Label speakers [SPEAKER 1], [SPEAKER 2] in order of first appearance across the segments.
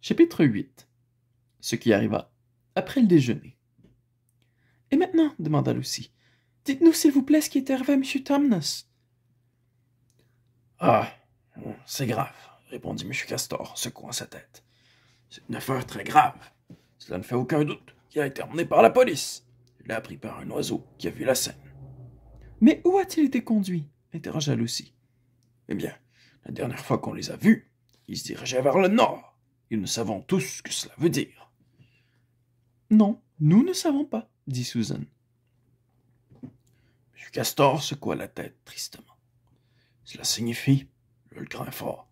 [SPEAKER 1] Chapitre 8. Ce qui arriva après le déjeuner. Et maintenant, demanda Lucy, dites-nous s'il vous plaît ce qui est arrivé à M. Tumnus.
[SPEAKER 2] Ah, c'est grave, répondit M. Castor, en secouant sa tête. C'est une affaire très grave. Cela ne fait aucun doute qu'il a été emmené par la police. Il l'a appris par un oiseau qui a vu la scène.
[SPEAKER 1] Mais où a-t-il été conduit? Interrogea Lucy.
[SPEAKER 2] Eh bien, la dernière fois qu'on les a vus, ils se dirigeaient vers le nord. Et nous savons tous ce que cela veut dire.
[SPEAKER 1] Non, nous ne savons pas, dit Susan.
[SPEAKER 2] M. Castor secoua la tête tristement. Cela signifie, le grain fort,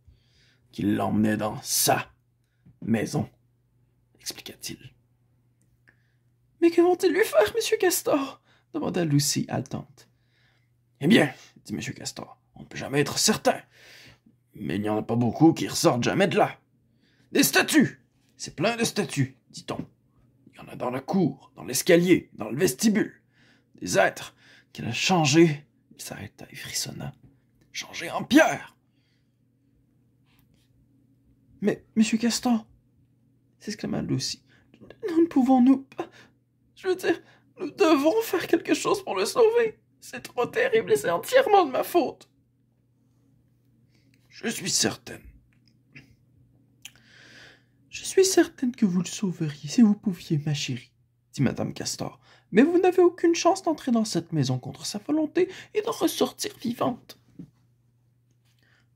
[SPEAKER 2] qu'il l'emmenait dans sa maison, expliqua-t-il.
[SPEAKER 1] Mais que vont-ils lui faire, M. Castor? Demanda Lucy haletante.
[SPEAKER 2] Eh bien, dit M. Castor, on ne peut jamais être certain. Mais il n'y en a pas beaucoup qui ressortent jamais de là. Des statues! C'est plein de statues, dit-on. Il y en a dans la cour, dans l'escalier, dans le vestibule. Des êtres qu'il a changés. Il s'arrêta et frissonna. Changés en pierre.
[SPEAKER 1] Mais, M. Castor, s'exclama Lucy, nous ne pouvons-nous pas... Je veux dire, nous devons faire quelque chose pour le sauver. C'est trop terrible et c'est entièrement de ma faute.
[SPEAKER 2] Je suis certaine.
[SPEAKER 1] Je suis certaine que vous le sauveriez si vous pouviez, ma chérie, dit Madame Castor. Mais vous n'avez aucune chance d'entrer dans cette maison contre sa volonté et d'en ressortir vivante.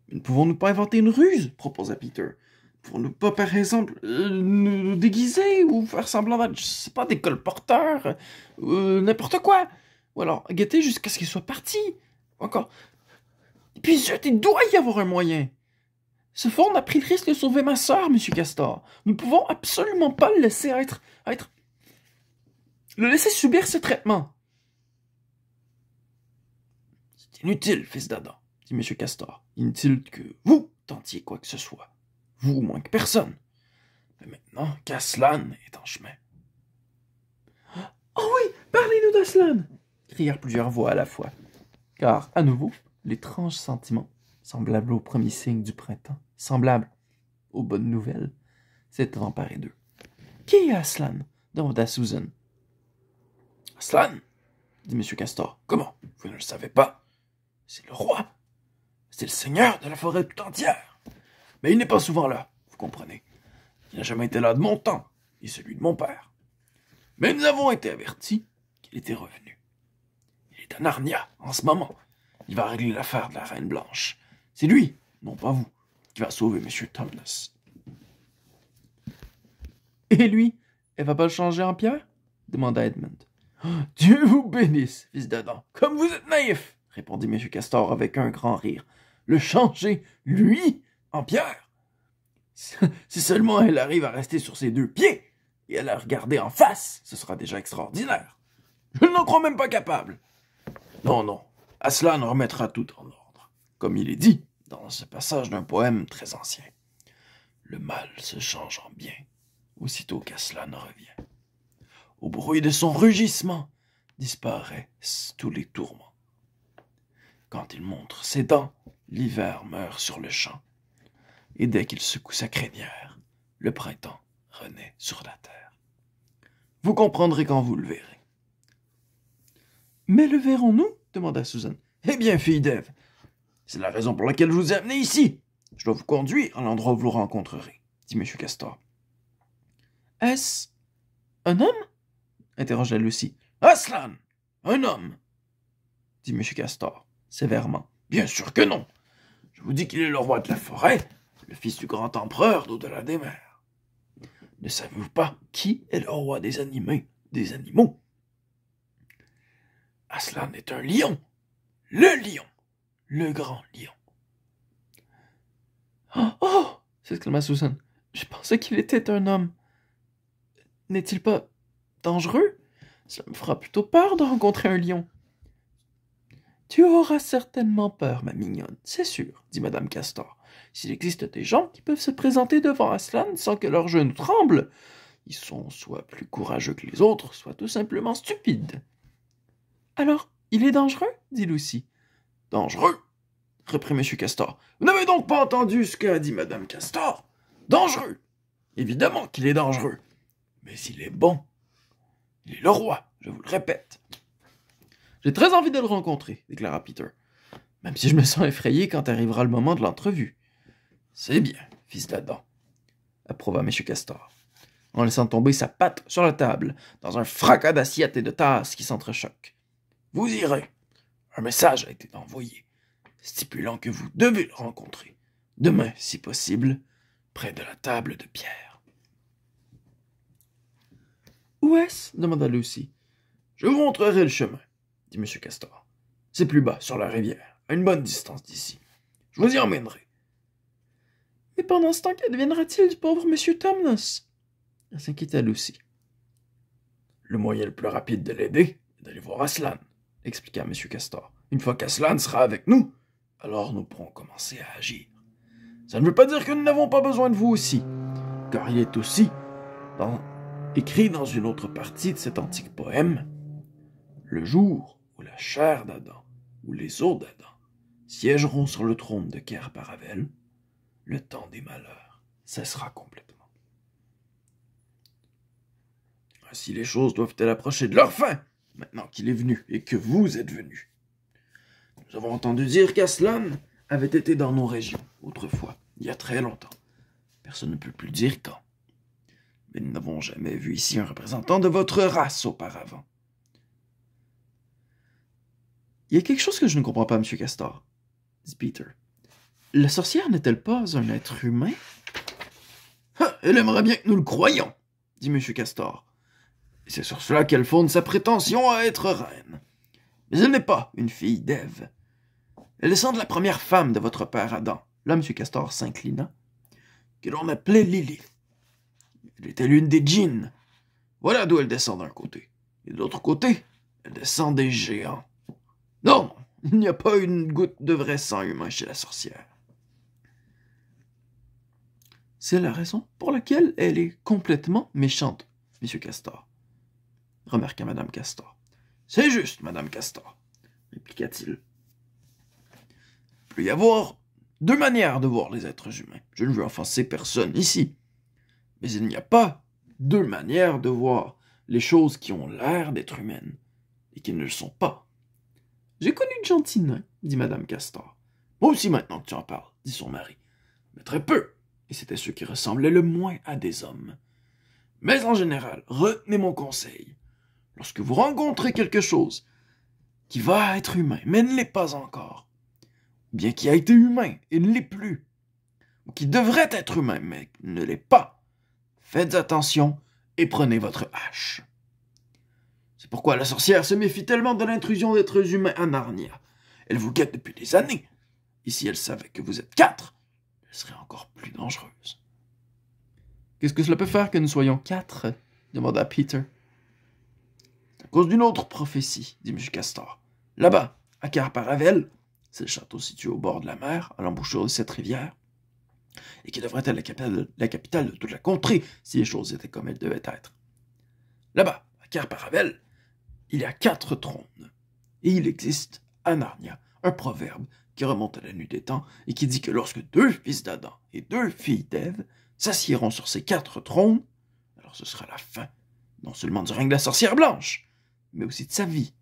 [SPEAKER 2] Ne pouvons-nous pas inventer une ruse, proposa Peter. Pouvons-nous pas, par exemple, nous déguiser ou faire semblant d'être, je sais pas, des colporteurs, n'importe quoi. Ou alors guetter jusqu'à ce qu'il soit parti. Encore. Et puis, il doit y avoir un moyen. Ce fond a pris le risque de sauver ma sœur, M. Castor. Nous ne pouvons absolument pas le laisser le laisser subir ce traitement. C'est inutile, fils d'Adam, dit M. Castor. Inutile que vous tentiez quoi que ce soit. Vous moins que personne. Mais maintenant qu'Aslan est en chemin.
[SPEAKER 1] Oh oui, parlez-nous d'Aslan, crièrent plusieurs voix à la fois. Car, à nouveau, l'étrange sentiment, semblable au premier signe du printemps, semblable aux bonnes nouvelles, s'est emparé d'eux. Qui est Aslan? Demanda Susan.
[SPEAKER 2] Aslan, dit M. Castor. Comment? Vous ne le savez pas? C'est le roi. C'est le seigneur de la forêt tout entière. Mais il n'est pas souvent là, vous comprenez. Il n'a jamais été là de mon temps, ni celui de mon père. Mais nous avons été avertis qu'il était revenu. Il est à Narnia, en ce moment. Il va régler l'affaire de la Reine Blanche. C'est lui, non pas vous, qui va sauver M. Tumnus.
[SPEAKER 1] Et lui, elle va pas le changer en pierre? Demanda Edmund.
[SPEAKER 2] Oh, Dieu vous bénisse, fils d'Adam. Comme vous êtes naïf, répondit M. Castor avec un grand rire. Le changer, lui, en pierre? Si seulement elle arrive à rester sur ses deux pieds et à la regarder en face, ce sera déjà extraordinaire. Je n'en crois même pas capable. Non, non, Aslan remettra tout en ordre, comme il est dit dans ce passage d'un poème très ancien. Le mal se change en bien, aussitôt qu'Aslan revient. Au bruit de son rugissement disparaissent tous les tourments. Quand il montre ses dents, l'hiver meurt sur le champ. Et dès qu'il secoue sa crinière, le printemps renaît sur la terre. Vous comprendrez quand vous le verrez.
[SPEAKER 1] Mais le verrons-nous? Demanda Susan.
[SPEAKER 2] Eh bien, fille d'Ève, c'est la raison pour laquelle je vous ai amené ici. Je dois vous conduire à l'endroit où vous le rencontrerez, dit M. Castor.
[SPEAKER 1] Est-ce un homme? Interrogea Lucy.
[SPEAKER 2] Aslan, un homme,
[SPEAKER 1] dit M. Castor, sévèrement.
[SPEAKER 2] Bien sûr que non. Je vous dis qu'il est le roi de la forêt, le fils du grand empereur d'au-delà des mers. Ne savez-vous pas qui est le roi des animaux? Aslan est un lion, le grand lion.
[SPEAKER 1] Oh! S'exclama Susan. Je pensais qu'il était un homme. N'est-il pas dangereux? Cela me fera plutôt peur de rencontrer un lion. Tu auras certainement peur, ma mignonne, c'est sûr, dit Madame Castor. S'il existe des gens qui peuvent se présenter devant Aslan sans que leurs genoux tremblent, ils sont soit plus courageux que les autres, soit tout simplement stupides. Alors, il est dangereux? dit Lucy.
[SPEAKER 2] Dangereux? Reprit M. Castor. Vous n'avez donc pas entendu ce qu'a dit Madame Castor? Dangereux? Évidemment qu'il est dangereux. Mais s'il est bon, il est le roi, je vous le répète.
[SPEAKER 1] J'ai très envie de le rencontrer, déclara Peter. Même si je me sens effrayé quand arrivera le moment de l'entrevue.
[SPEAKER 2] C'est bien, fils d'Adam,
[SPEAKER 1] approuva M. Castor, en laissant tomber sa patte sur la table, dans un fracas d'assiettes et de tasses qui s'entrechoquent.
[SPEAKER 2] Vous irez. Un message a été envoyé, stipulant que vous devez le rencontrer, demain, si possible, près de la table de pierre.
[SPEAKER 1] Où est-ce? Demanda Lucy.
[SPEAKER 2] Je vous montrerai le chemin, dit M. Castor. C'est plus bas, sur la rivière, à une bonne distance d'ici. Je vous y emmènerai.
[SPEAKER 1] Mais pendant ce temps, qu'adviendra-t-il du pauvre M. Thomas? S'inquiéta Lucy.
[SPEAKER 2] Le moyen le plus rapide de l'aider est d'aller voir Aslan, expliqua M. Castor. Une fois qu'Aslan sera avec nous, alors nous pourrons commencer à agir. Ça ne veut pas dire que nous n'avons pas besoin de vous aussi, car il est aussi écrit dans une autre partie de cet antique poème, le jour où la chair d'Adam ou les os d'Adam siégeront sur le trône de Cair Paravel, le temps des malheurs cessera complètement. Ainsi les choses doivent-elles approcher de leur fin, maintenant qu'il est venu et que vous êtes venu. Nous avons entendu dire qu'Aslan avait été dans nos régions, autrefois, il y a très longtemps. Personne ne peut plus dire quand. Mais nous n'avons jamais vu ici un représentant de votre race auparavant.
[SPEAKER 1] Il y a quelque chose que je ne comprends pas, M. Castor, dit Peter. La sorcière n'est-elle pas un être humain?
[SPEAKER 2] Ah, elle aimerait bien que nous le croyions, dit M. Castor. Et c'est sur cela qu'elle fonde sa prétention à être reine. Mais elle n'est pas une fille d'Ève. Elle descend de la première femme de votre père Adam.
[SPEAKER 1] Là, M. Castor s'inclina.
[SPEAKER 2] Que l'on appelait Lilith. Elle était l'une des djinns. Voilà d'où elle descend d'un côté. Et de l'autre côté, elle descend des géants. Non, il n'y a pas une goutte de vrai sang humain chez la sorcière.
[SPEAKER 1] C'est la raison pour laquelle elle est complètement méchante, M. Castor, remarqua Mme Castor.
[SPEAKER 2] C'est juste, Mme Castor, répliqua-t-il. Il peut y avoir deux manières de voir les êtres humains. Je ne veux offenser personne ici. Mais il n'y a pas deux manières de voir les choses qui ont l'air d'être humaines et qui ne le sont pas.
[SPEAKER 1] J'ai connu de gentils nains, dit Mme Castor.
[SPEAKER 2] Moi aussi maintenant que tu en parles, dit son mari. Mais très peu, et c'étaient ceux qui ressemblaient le moins à des hommes. Mais en général, retenez mon conseil. Lorsque vous rencontrez quelque chose qui va être humain, mais ne l'est pas encore, ou bien qui a été humain et ne l'est plus, ou qui devrait être humain, mais ne l'est pas, faites attention et prenez votre hache. C'est pourquoi la sorcière se méfie tellement de l'intrusion d'êtres humains à Narnia. Elle vous guette depuis des années. Et si elle savait que vous êtes 4, elle serait encore plus dangereuse.
[SPEAKER 1] Qu'est-ce que cela peut faire que nous soyons 4? Demanda Peter.
[SPEAKER 2] C'est à cause d'une autre prophétie, dit M. Castor. Là-bas, à Cair Paravel, c'est le château situé au bord de la mer, à l'embouchure de cette rivière, et qui devrait être la capitale de toute la contrée si les choses étaient comme elles devaient être. Là-bas, à Cair Paravel, il y a 4 trônes, et il existe, à Narnia, un proverbe qui remonte à la nuit des temps et qui dit que lorsque 2 fils d'Adam et 2 filles d'Ève s'assiéront sur ces 4 trônes, alors ce sera la fin, non seulement du règne de la sorcière blanche, mais aussi de sa vie.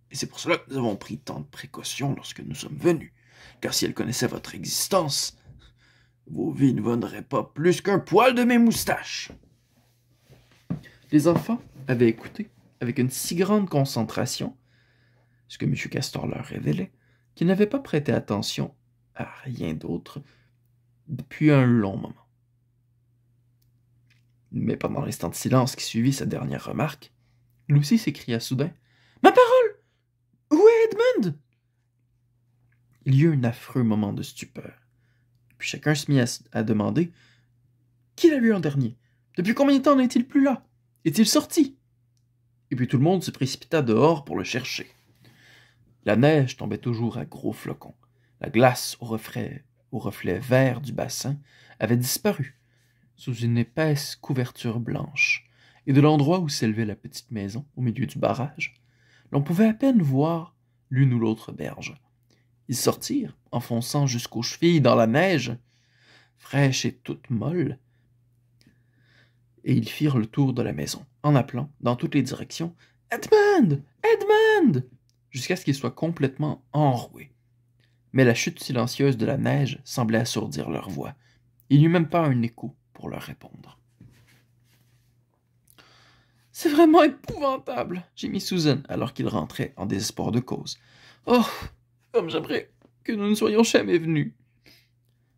[SPEAKER 2] Et c'est pour cela que nous avons pris tant de précautions lorsque nous sommes venus, car si elle connaissait votre existence, vos vies ne valendraient pas plus qu'un poil de mes moustaches.
[SPEAKER 1] Les enfants avaient écouté avec une si grande concentration ce que M. Castor leur révélait, qu'ils n'avaient pas prêté attention à rien d'autre depuis un long moment. Mais pendant l'instant de silence qui suivit sa dernière remarque, Lucy s'écria soudain « Ma parole! Où est Edmund? » Il y eut un affreux moment de stupeur. Puis chacun se mit à demander « Qui l'a vu en dernier? Depuis combien de temps n'est-il plus là? Est-il sorti? » Et puis tout le monde se précipita dehors pour le chercher. La neige tombait toujours à gros flocons. La glace au reflet vert du bassin avait disparu sous une épaisse couverture blanche, et de l'endroit où s'élevait la petite maison, au milieu du barrage, l'on pouvait à peine voir l'une ou l'autre berge. Ils sortirent, enfonçant jusqu'aux chevilles dans la neige, fraîche et toute molle, et ils firent le tour de la maison, en appelant, dans toutes les directions, « Edmund! Edmund! » jusqu'à ce qu'ils soient complètement enroués. Mais la chute silencieuse de la neige semblait assourdir leur voix. Il n'y eut même pas un écho pour leur répondre. « C'est vraiment épouvantable, » gémit Susan, alors qu'il rentrait en désespoir de cause. « Oh, comme j'aimerais que nous ne soyons jamais venus. »«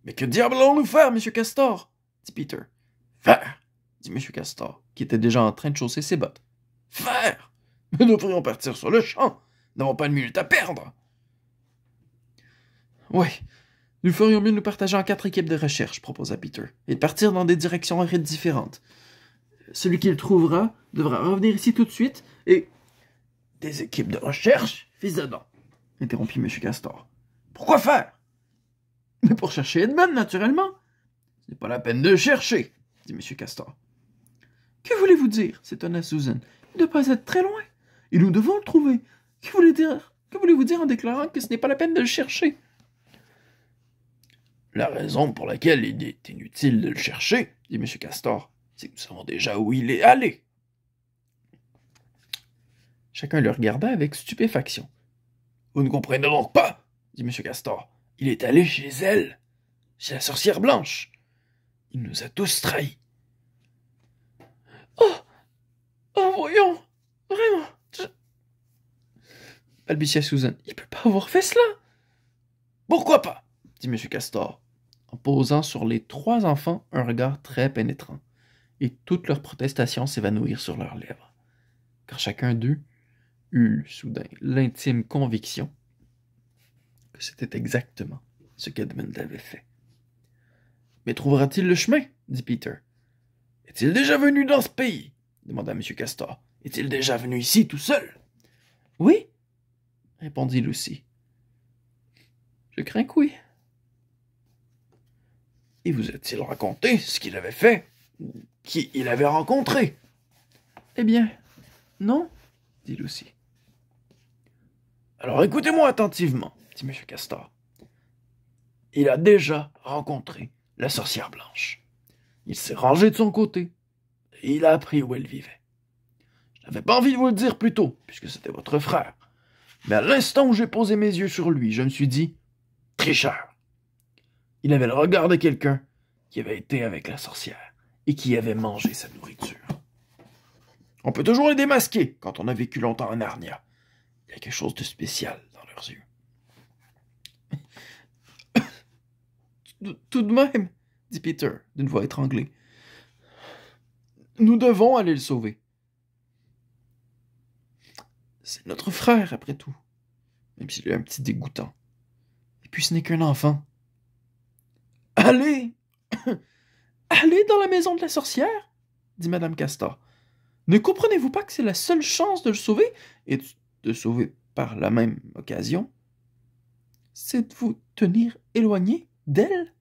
[SPEAKER 2] Mais que diable allons-nous faire, monsieur Castor ?»
[SPEAKER 1] dit Peter.
[SPEAKER 2] « Faire »
[SPEAKER 1] dit M. Castor, qui était déjà en train de chausser ses bottes.
[SPEAKER 2] « Faire ! Nous devrions partir sur le champ. Nous n'avons pas de minute à perdre. »
[SPEAKER 1] « Oui, nous ferions mieux de nous partager en 4 équipes de recherche, » proposa Peter, « et de partir dans des directions arides différentes. Celui qui le trouvera devra revenir ici tout de suite et... »«
[SPEAKER 2] Des équipes de recherche, fils d'Adam !»
[SPEAKER 1] interrompit M. Castor.
[SPEAKER 2] « Pourquoi faire ?»«
[SPEAKER 1] Mais pour chercher Edmund, naturellement. »«
[SPEAKER 2] Ce n'est pas la peine de le chercher, » dit M. Castor.
[SPEAKER 1] « Que voulez-vous dire ?» s'étonna Susan. « Il ne doit pas être très loin. Et nous devons le trouver. Que voulez-vous dire en déclarant que ce n'est pas la peine de le chercher ?»
[SPEAKER 2] La raison pour laquelle il est inutile de le chercher, dit M. Castor, c'est que nous savons déjà où il est allé.
[SPEAKER 1] Chacun le regarda avec stupéfaction.
[SPEAKER 2] Vous ne comprenez donc pas, dit M. Castor. Il est allé chez elle, chez la sorcière blanche. Il nous a tous trahis.
[SPEAKER 1] Oh, voyons, vraiment, balbutia Susan. Il peut pas avoir fait cela.
[SPEAKER 2] Pourquoi pas,
[SPEAKER 1] dit M. Castor, en posant sur les 3 enfants un regard très pénétrant, et toutes leurs protestations s'évanouirent sur leurs lèvres, car chacun d'eux eut soudain l'intime conviction que c'était exactement ce qu'Edmund avait fait. « Mais trouvera-t-il le chemin ?» dit Peter.
[SPEAKER 2] « Est-il déjà venu dans ce pays ?» demanda M. Castor. « Est-il déjà venu ici tout seul ?»«
[SPEAKER 1] Oui, » répondit Lucy. « Je crains que oui. »
[SPEAKER 2] Et vous a-t-il raconté ce qu'il avait fait, qui il avait rencontré?
[SPEAKER 1] Eh bien, non, dit Lucy.
[SPEAKER 2] Alors écoutez-moi attentivement, dit M. Castor. Il a déjà rencontré la sorcière blanche. Il s'est rangé de son côté, et il a appris où elle vivait. Je n'avais pas envie de vous le dire plus tôt, puisque c'était votre frère. Mais à l'instant où j'ai posé mes yeux sur lui, je me suis dit, tricheur. Il avait le regard de quelqu'un qui avait été avec la sorcière et qui avait mangé sa nourriture. On peut toujours les démasquer quand on a vécu longtemps en Narnia. Il y a quelque chose de spécial dans leurs yeux.
[SPEAKER 1] Tout de même, dit Peter, d'une voix étranglée. Nous devons aller le sauver. C'est notre frère, après tout, même s'il est un petit dégoûtant. Et puis ce n'est qu'un enfant. Allez! Allez dans la maison de la sorcière, dit Madame Castor. Ne comprenez-vous pas que c'est la seule chance de le sauver, et de sauver par la même occasion, c'est de vous tenir éloigné d'elle?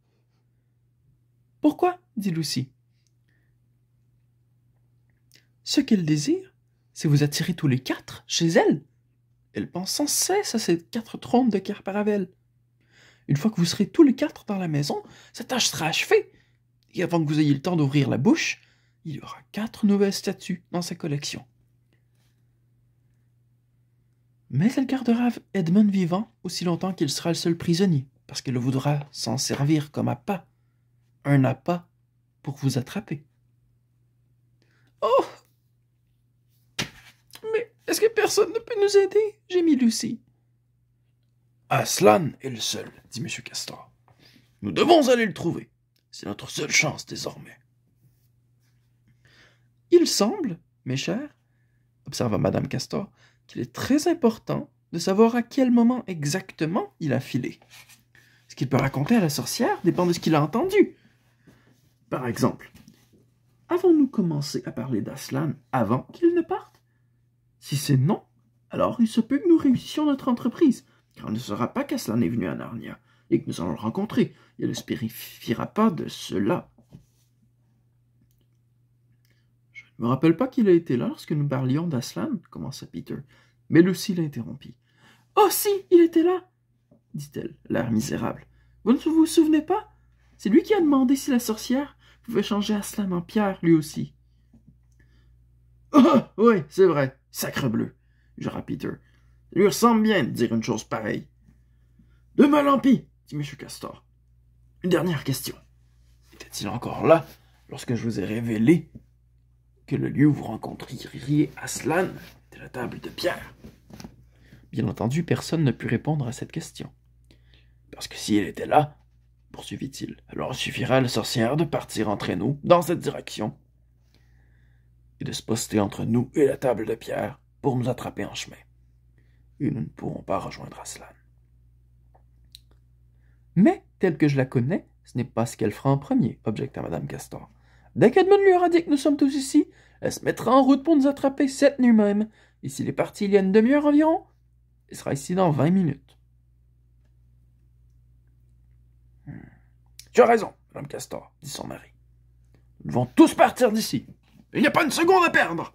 [SPEAKER 1] Pourquoi? dit Lucy. Ce qu'elle désire, c'est vous attirer tous les 4 chez elle. Elle pense sans cesse à ces 4 trônes de Kerparavel. Une fois que vous serez tous les 4 dans la maison, sa tâche sera achevée. Et avant que vous ayez le temps d'ouvrir la bouche, il y aura 4 nouvelles statues dans sa collection. Mais elle gardera Edmund vivant aussi longtemps qu'il sera le seul prisonnier, parce qu'elle voudra s'en servir comme appât. Un appât pour vous attraper. Oh! Mais est-ce que personne ne peut nous aider? Gémit Lucy.
[SPEAKER 2] Aslan est le seul, dit M. Castor. Nous devons aller le trouver. C'est notre seule chance désormais.
[SPEAKER 1] Il semble, mes chers, observa Madame Castor, qu'il est très important de savoir à quel moment exactement il a filé. Ce qu'il peut raconter à la sorcière dépend de ce qu'il a entendu. Par exemple, avons-nous commencé à parler d'Aslan avant qu'il ne parte? Si c'est non, alors il se peut que nous réussissions notre entreprise, car on ne saura pas qu'Aslan est venu à Narnia, et que nous allons le rencontrer, et elle ne se périfiera pas de cela. Je ne me rappelle pas qu'il a été là lorsque nous parlions d'Aslan, commença Peter, mais Lucy l'interrompit. « Oh si, il était là !» dit-elle, l'air misérable. « Vous ne vous souvenez pas? C'est lui qui a demandé si la sorcière pouvait changer Aslan en pierre, lui aussi.
[SPEAKER 2] Ah, oui, c'est vrai, sacrebleu, jura Peter. Il lui ressemble bien de dire une chose pareille. De mal en pis, dit M. Castor. Une dernière question. Était-il encore là lorsque je vous ai révélé que le lieu où vous rencontreriez Aslan était la table de pierre?
[SPEAKER 1] Bien entendu, personne ne put répondre à cette question.
[SPEAKER 2] Parce que si elle était là, poursuivit-il, alors il suffira à la sorcière de partir entre nous dans cette direction et de se poster entre nous et la table de pierre pour nous attraper en chemin. Et nous ne pourrons pas rejoindre Aslan.
[SPEAKER 1] Mais, tel que je la connais, ce n'est pas ce qu'elle fera en premier, objecta Madame Castor. Dès qu'Edmund lui aura dit que nous sommes tous ici, elle se mettra en route pour nous attraper cette nuit même. Et s'il est parti il y a une demi-heure environ, il sera ici dans 20 minutes.
[SPEAKER 2] Tu as raison, Madame Castor, dit son mari. Nous devons tous partir d'ici. Il n'y a pas une seconde à perdre.